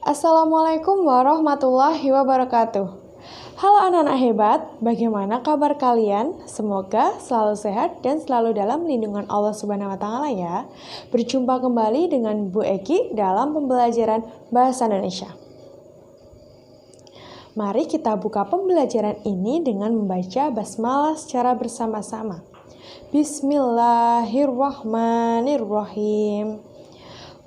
Assalamualaikum warahmatullahi wabarakatuh. Halo anak-anak hebat, bagaimana kabar kalian? Semoga selalu sehat dan selalu dalam lindungan Allah Subhanahu wa taala ya. Berjumpa kembali dengan Bu Eki dalam pembelajaran Bahasa Indonesia. Mari kita buka pembelajaran ini dengan membaca basmalah secara bersama-sama. Bismillahirrahmanirrahim.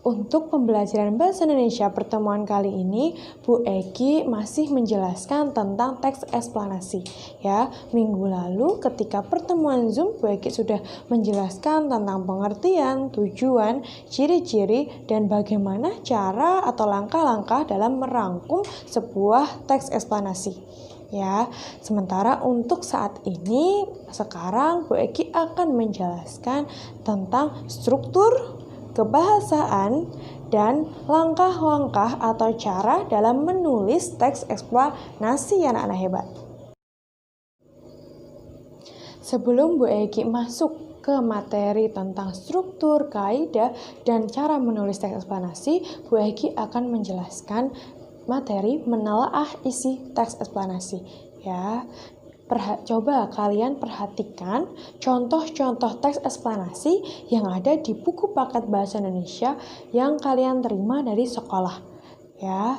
Untuk pembelajaran Bahasa Indonesia pertemuan kali ini, Bu Eki masih menjelaskan tentang teks eksplanasi. Ya, minggu lalu ketika pertemuan Zoom, Bu Eki sudah menjelaskan tentang pengertian, tujuan, ciri-ciri, dan bagaimana cara atau langkah-langkah dalam merangkum sebuah teks eksplanasi. Ya, sementara untuk saat ini, sekarang Bu Eki akan menjelaskan tentang struktur, kebahasaan, dan langkah-langkah atau cara dalam menulis teks eksplanasi anak-anak hebat. Sebelum Bu Eki masuk ke materi tentang struktur, kaidah, dan cara menulis teks eksplanasi, Bu Eki akan menjelaskan materi menelaah isi teks eksplanasi. Ya, coba kalian perhatikan contoh-contoh teks eksplanasi yang ada di buku paket bahasa Indonesia yang kalian terima dari sekolah. Ya,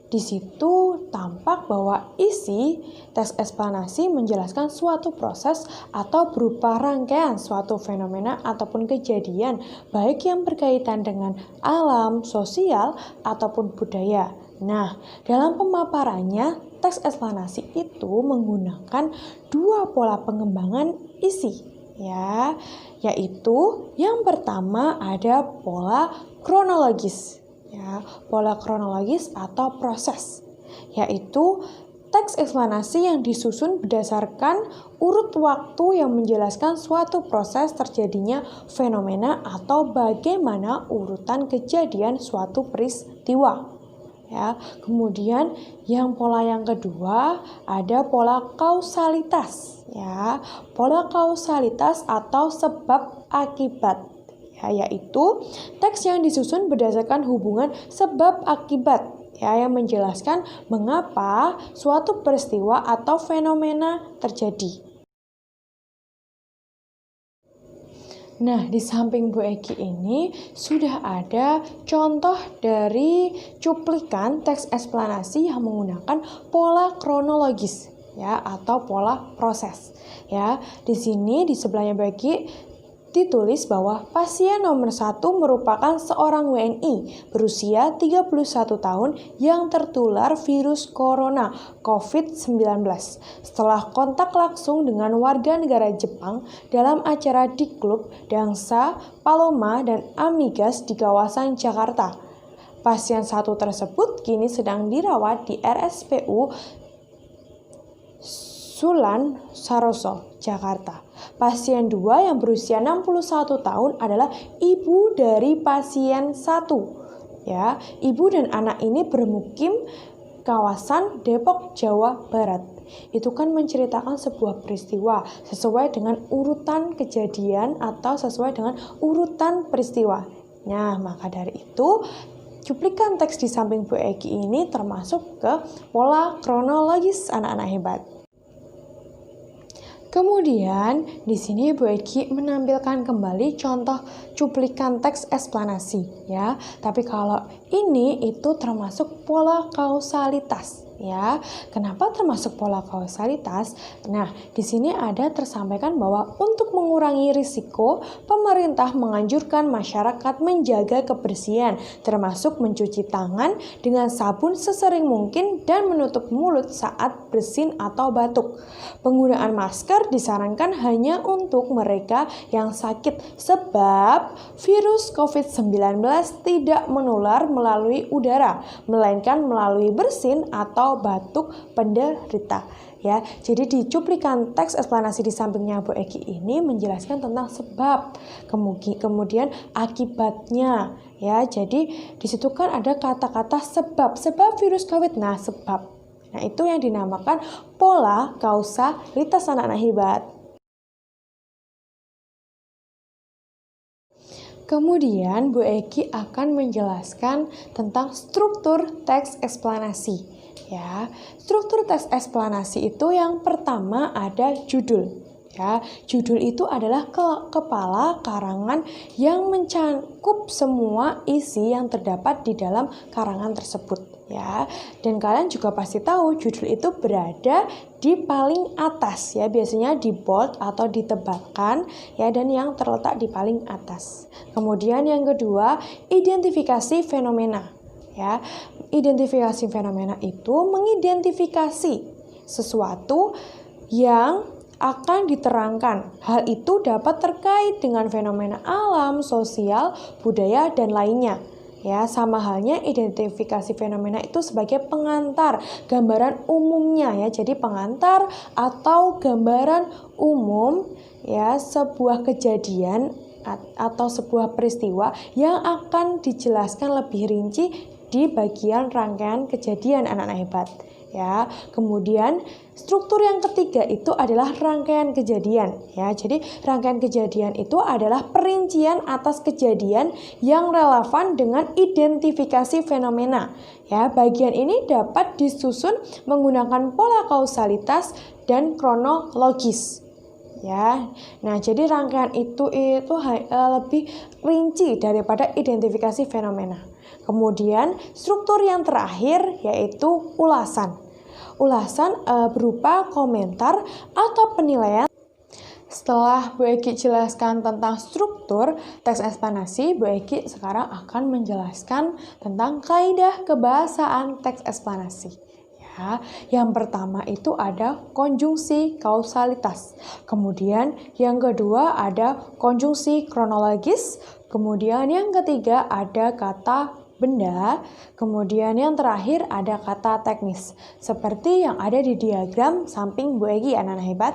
di situ tampak bahwa isi teks eksplanasi menjelaskan suatu proses atau berupa rangkaian suatu fenomena ataupun kejadian, baik yang berkaitan dengan alam, sosial, ataupun budaya. Nah, dalam pemaparannya, teks eksplanasi itu menggunakan dua pola pengembangan isi, ya, yaitu yang pertama ada pola kronologis, ya, pola kronologis atau proses, yaitu teks eksplanasi yang disusun berdasarkan urut waktu yang menjelaskan suatu proses terjadinya fenomena atau bagaimana urutan kejadian suatu peristiwa. Ya, kemudian pola yang kedua ada pola kausalitas, ya, pola kausalitas atau sebab akibat, ya, yaitu teks yang disusun berdasarkan hubungan sebab akibat, ya, yang menjelaskan mengapa suatu peristiwa atau fenomena terjadi. Nah, di samping Bu Eki ini sudah ada contoh dari cuplikan teks eksplanasi yang menggunakan pola kronologis, ya, atau pola proses. Ya, di sini di sebelahnya Bu Eki ditulis bahwa pasien nomor 1 merupakan seorang WNI berusia 31 tahun yang tertular virus corona COVID-19 setelah kontak langsung dengan warga negara Jepang dalam acara di klub Dansa, Paloma, dan Amigas di kawasan Jakarta. Pasien 1 tersebut kini sedang dirawat di RSPU Sulan Saroso, Jakarta. Pasien 2 yang berusia 61 tahun adalah ibu dari pasien 1. Ya, ibu dan anak ini bermukim kawasan Depok, Jawa Barat. Itu kan menceritakan sebuah peristiwa sesuai dengan urutan kejadian atau sesuai dengan urutan peristiwa. Nah, maka dari itu cuplikan teks di samping Bu Eki ini termasuk ke pola kronologis anak-anak hebat. Kemudian di sini Bu Eki menampilkan kembali contoh cuplikan teks eksplanasi, ya. Tapi kalau ini itu termasuk pola kausalitas, ya. Kenapa termasuk pola kausalitas? Nah, di sini ada tersampaikan bahwa untuk mengurangi risiko, pemerintah menganjurkan masyarakat menjaga kebersihan, termasuk mencuci tangan dengan sabun sesering mungkin dan menutup mulut saat bersin atau batuk. Penggunaan masker disarankan hanya untuk mereka yang sakit sebab virus COVID-19 tidak menular melalui udara, melainkan melalui bersin atau batuk penderita. Ya, jadi di cuplikan teks eksplanasi di sampingnya Bu Eki ini menjelaskan tentang sebab, kemudian akibatnya. Ya, jadi di situ kan ada kata-kata sebab virus COVID. Nah, sebab. Nah, itu yang dinamakan pola kausalitas anak-anak hebat. Kemudian Bu Egi akan menjelaskan tentang struktur teks eksplanasi. Ya, struktur teks eksplanasi itu yang pertama ada judul. Ya, judul itu adalah kepala karangan yang mencakup semua isi yang terdapat di dalam karangan tersebut. Ya, dan kalian juga pasti tahu judul itu berada di paling atas, ya, biasanya di bold atau ditebalkan, ya, dan yang terletak di paling atas. Kemudian yang kedua, identifikasi fenomena. Ya, identifikasi fenomena itu mengidentifikasi sesuatu yang akan diterangkan. Hal itu dapat terkait dengan fenomena alam, sosial, budaya, dan lainnya. Ya, sama halnya identifikasi fenomena itu sebagai pengantar gambaran umumnya, ya. Jadi pengantar atau gambaran umum, ya, sebuah kejadian atau sebuah peristiwa yang akan dijelaskan lebih rinci di bagian rangkaian kejadian anak-anak hebat. Ya, kemudian struktur yang ketiga itu adalah rangkaian kejadian, ya. Jadi rangkaian kejadian itu adalah perincian atas kejadian yang relevan dengan identifikasi fenomena. Ya, bagian ini dapat disusun menggunakan pola kausalitas dan kronologis. Ya, nah jadi rangkaian itu lebih rinci daripada identifikasi fenomena. Kemudian struktur yang terakhir yaitu ulasan. Ulasan berupa komentar atau penilaian. Setelah Bu Egi jelaskan tentang struktur teks eksplanasi, Bu Egi sekarang akan menjelaskan tentang kaidah kebahasaan teks eksplanasi. Ya, yang pertama itu ada konjungsi kausalitas. Kemudian yang kedua ada konjungsi kronologis. Kemudian yang ketiga ada kata benda, kemudian yang terakhir ada kata teknis, seperti yang ada di diagram samping Bu Egi, anak-anak hebat.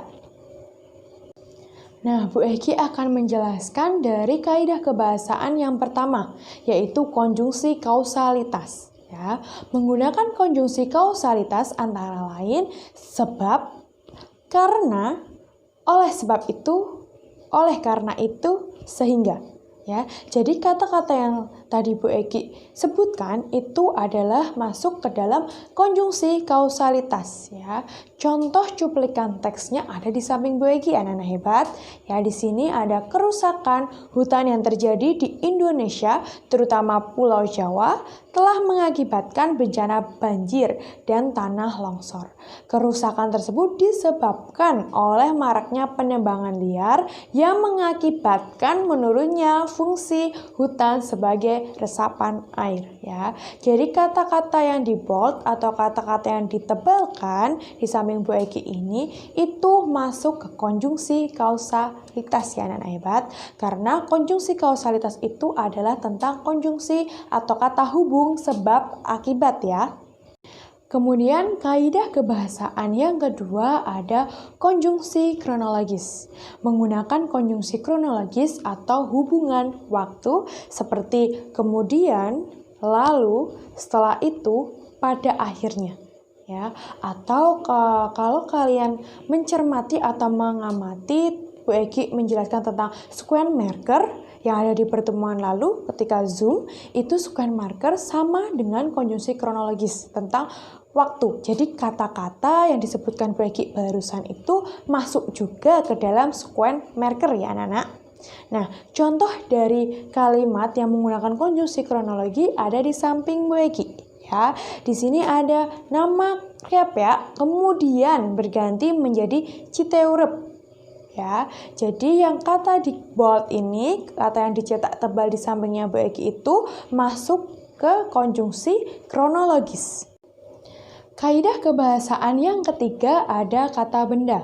Nah, Bu Egi akan menjelaskan dari kaidah kebahasaan yang pertama, yaitu konjungsi kausalitas. Ya, menggunakan konjungsi kausalitas antara lain sebab, karena, oleh sebab itu, oleh karena itu, sehingga. Ya, jadi kata-kata yang tadi Bu Egi sebutkan itu adalah masuk ke dalam konjungsi kausalitas, ya. Contoh cuplikan teksnya ada di samping Bu Egi, anak-anak hebat. Ya, di sini ada kerusakan hutan yang terjadi di Indonesia, terutama Pulau Jawa, telah mengakibatkan bencana banjir dan tanah longsor. Kerusakan tersebut disebabkan oleh maraknya penebangan liar yang mengakibatkan menurunnya fungsi hutan sebagai resapan air, ya. Jadi kata-kata yang di bold atau kata-kata yang ditebalkan di samping Bu Egi ini itu masuk ke konjungsi kausalitas, ya, anak-anak hebat, karena konjungsi kausalitas itu adalah tentang konjungsi atau kata hubung sebab akibat, ya. Kemudian kaidah kebahasaan yang kedua ada konjungsi kronologis. Menggunakan konjungsi kronologis atau hubungan waktu seperti kemudian, lalu, setelah itu, pada akhirnya. Ya, atau kalau kalian mencermati atau mengamati, Bu Egi menjelaskan tentang sequence marker yang ada di pertemuan lalu ketika Zoom, itu sequence marker sama dengan konjungsi kronologis tentang waktu. Jadi kata-kata yang disebutkan Bu Egi barusan itu masuk juga ke dalam sequence marker, ya anak-anak. Nah, contoh dari kalimat yang menggunakan konjungsi kronologi ada di samping Bu Egi. Ya, di sini ada nama Kepya, kemudian berganti menjadi Citeureup. Ya, jadi yang kata di bold ini, kata yang dicetak tebal di sampingnya Bu Egi itu masuk ke konjungsi kronologis. Kaidah kebahasaan yang ketiga ada kata benda.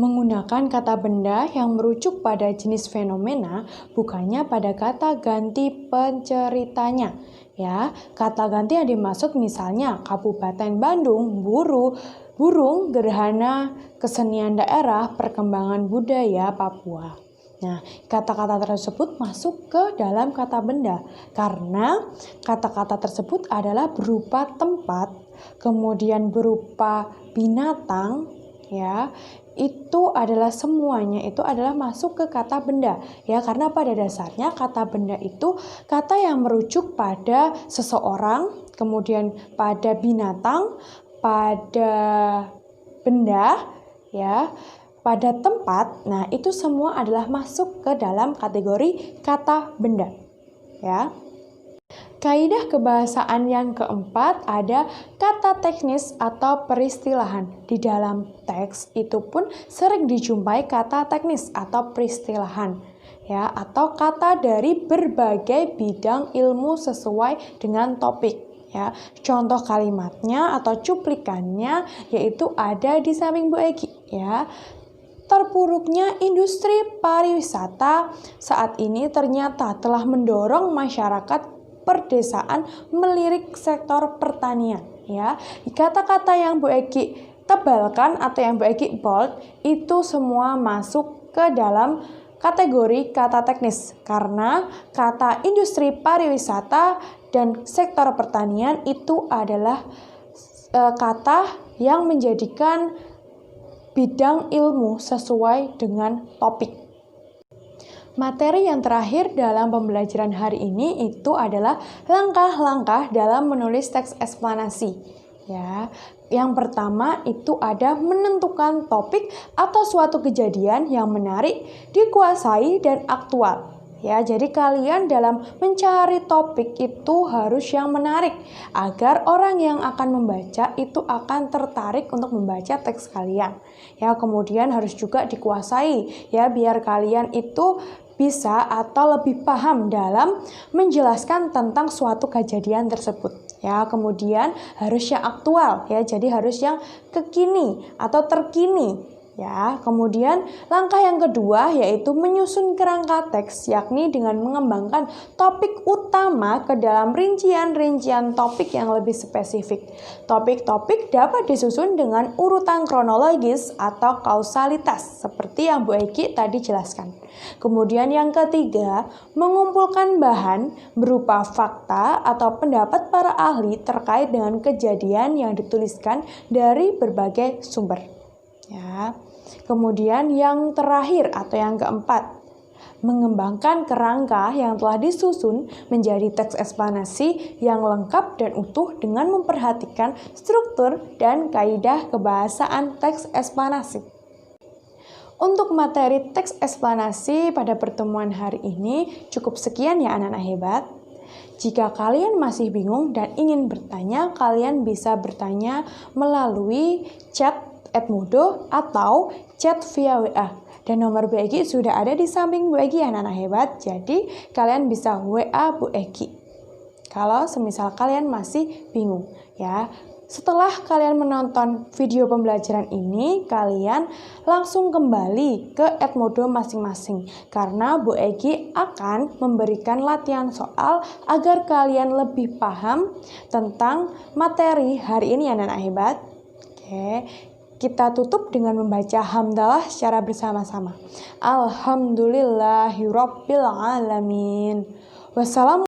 Menggunakan kata benda yang merujuk pada jenis fenomena, bukannya pada kata ganti penceritanya. Ya, kata ganti yang dimaksud misalnya Kabupaten Bandung, burung, gerhana, kesenian daerah, perkembangan budaya Papua. Nah, kata-kata tersebut masuk ke dalam kata benda karena kata-kata tersebut adalah berupa tempat, kemudian berupa binatang, ya, itu adalah semuanya itu adalah masuk ke kata benda ya, karena pada dasarnya kata benda itu kata yang merujuk pada seseorang, kemudian pada binatang, pada benda ya, pada tempat. Nah, itu semua adalah masuk ke dalam kategori kata benda ya. Kaidah kebahasaan yang keempat ada kata teknis atau peristilahan. Di dalam teks itu pun sering dijumpai kata teknis atau peristilahan ya, atau kata dari berbagai bidang ilmu sesuai dengan topik ya. Contoh kalimatnya atau cuplikannya yaitu ada di samping Bu Egi ya. Terpuruknya industri pariwisata saat ini ternyata telah mendorong masyarakat perdesaan melirik sektor pertanian ya. Kata-kata yang Bu Egi tebalkan atau yang Bu Egi bold itu semua masuk ke dalam kategori kata teknis, karena kata industri pariwisata dan sektor pertanian itu adalah kata yang menjadikan bidang ilmu sesuai dengan topik. Materi yang terakhir dalam pembelajaran hari ini itu adalah langkah-langkah dalam menulis teks eksplanasi. Ya, yang pertama itu ada menentukan topik atau suatu kejadian yang menarik, dikuasai dan aktual. Ya, jadi kalian dalam mencari topik itu harus yang menarik agar orang yang akan membaca itu akan tertarik untuk membaca teks kalian. Ya, kemudian harus juga dikuasai ya, biar kalian itu bisa atau lebih paham dalam menjelaskan tentang suatu kejadian tersebut. Ya, kemudian harus yang aktual ya, jadi harus yang kekini atau terkini. Ya, kemudian langkah yang kedua yaitu menyusun kerangka teks, yakni dengan mengembangkan topik utama ke dalam rincian-rincian topik yang lebih spesifik. Topik-topik dapat disusun dengan urutan kronologis atau kausalitas seperti yang Bu Egi tadi jelaskan. Kemudian yang ketiga, mengumpulkan bahan berupa fakta atau pendapat para ahli terkait dengan kejadian yang dituliskan dari berbagai sumber. Ya. Kemudian yang terakhir atau yang keempat, mengembangkan kerangka yang telah disusun menjadi teks eksplanasi yang lengkap dan utuh dengan memperhatikan struktur dan kaidah kebahasaan teks eksplanasi. Untuk materi teks eksplanasi pada pertemuan hari ini cukup sekian ya anak-anak hebat. Jika kalian masih bingung dan ingin bertanya, kalian bisa bertanya melalui chat @mudo atau chat via WA. Dan nomor Bu Egi sudah ada di samping Bu Egi anak-anak hebat. Jadi kalian bisa WA Bu Egi kalau semisal kalian masih bingung ya. Setelah kalian menonton video pembelajaran ini, kalian langsung kembali ke @mudo masing-masing karena Bu Egi akan memberikan latihan soal agar kalian lebih paham tentang materi hari ini anak-anak hebat. Oke. Kita tutup dengan membaca hamdalah secara bersama-sama. Alhamdulillahirabbil alamin. Wassalamualaikum